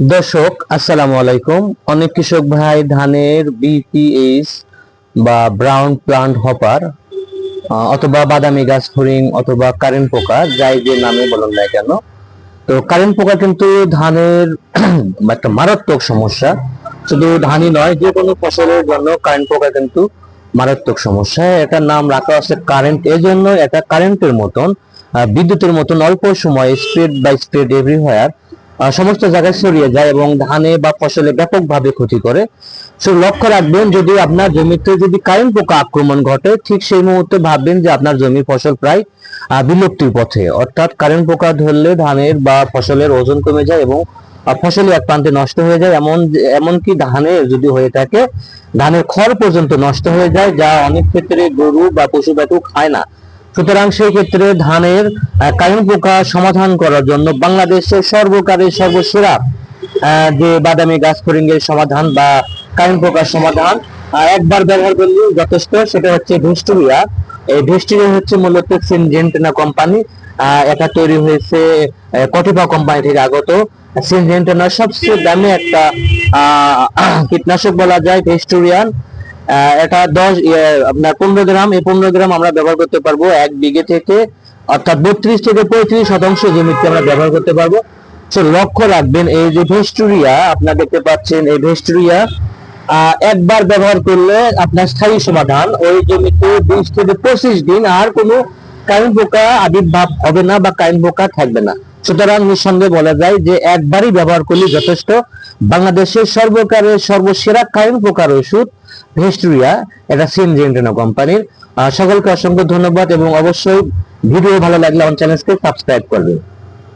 দর্শক আসসালামু আলাইকুম। অনেক কৃষক ভাই ধানের বিপিএস বা ব্রাউন প্লান্ট হপার অথবা বাদামি গাছ ফড়িং অথবা কারেন্ট পোকা যাই যে নামে বলুন না কেন, তো কারেন্ট পোকা কিন্তু ধানের একটা মারাত্মক সমস্যা। শুধু ধানই নয়, যে কোনো ফসলের জন্য কারেন্ট পোকা কিন্তু মারাত্মক সমস্যা। এটার নাম রাখা আছে কারেন্ট, এজন্য এটা কারেন্টের মতন, বিদ্যুতের মতন অল্প সময়ে স্প্রেড বাই স্প্রেড এভরিহোয়ার সমস্ত জায়গায় ছড়িয়ে যায় এবং ধানে বা ফসলে ব্যাপকভাবে ক্ষতি করে। সো লক্ষ্য রাখবেন, যদি আপনার জমিতে যদি কারেন্ট পোকা আক্রমণ ঘটে, ঠিক সেই মুহূর্তে ভাববেন যে আপনার জমির ফসল প্রায় বিলুপ্তির পথে। অর্থাৎ কারেন্ট পোকা ধরলে ধানের বা ফসলের ওজন কমে যায় এবং ফসল এক প্রান্তে নষ্ট হয়ে যায়। এমনকি ধানের যদি হয়ে থাকে, ধানের খড় পর্যন্ত নষ্ট হয়ে যায়, যা অনেক ক্ষেত্রে গরু বা পশু পাখি খায় না। সুতরাং সেই ক্ষেত্রে ধানের কারেন্ট পোকা সমাধান করার জন্য বাংলাদেশের সর্বকারের সর্বসেরা যে বাদামি গাছ ফড়িংয়ের সমাধান বা কারেন্ট পোকার সমাধান একবার ব্যবহার করলে যথেষ্ট, সেটা হচ্ছে ভিস্টোরিয়া। এই ভিস্টোরিয়া হচ্ছে মূলত সিনজেন্টেনা কোম্পানি। এটা তৈরি হয়েছে কটিপা কোম্পানি থেকে আগত। সিনজেন্টেনা সবচেয়ে দামি একটা কীটনাশক বলা যায় ভিস্টোরিয়ান। এটা 10 আপনার 15 গ্রাম, এই 15 গ্রাম আমরা ব্যবহার করতে পারবো 1 বিঘে থেকে, অর্থাৎ 32 থেকে 35% জমিতে আমরা ব্যবহার করতে পারবো। তো লক্ষ্য রাখবেন, এই যে ভিস্টোরিয়া আপনারা দেখতে পাচ্ছেন, এই ভিস্টোরিয়া একবার ব্যবহার করলে আপনার স্থায়ী সমাধান। ওই জমিতে 20 থেকে 25 দিন আর কোনো কারেন্ট পোকা আবির্ভাব হবে না বা কারেন্ট পোকা থাকবে না। সুতরাং নিঃসন্দেহে বলা যায় যে একবারই ব্যবহার করলে যথেষ্ট। বাংলাদেশের সর্বকারের সর্বসেরা কারেন্ট পোকার ওষুধ ভিস্টোরিয়া, এটা সিনজেন্টেনা কোম্পানির। সকলকে অসংখ্য ধন্যবাদ এবং অবশ্যই ভিডিও ভালো লাগলে আমার চ্যানেলকে সাবস্ক্রাইব করবেন।